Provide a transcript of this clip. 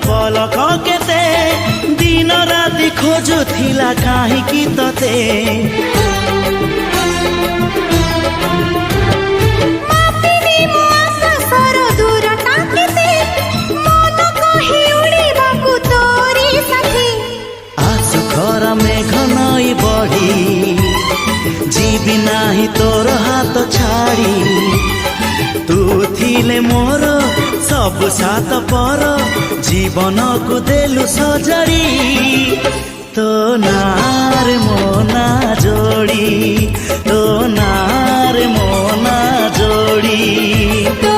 पलक केते दिन राति खोजुथिला काहींकि तते मापिनी मो आकाशर दूरता केते मन कहि उड़िबाकु तोरी साथी आसु खर मेघ नई बढी जीवी नाही तोर हाथ छाड़ी तू थिले मोर सब सात पर जीवन को देलु सजरी तो नार मोना जोड़ी तो नार मोना जोड़ी।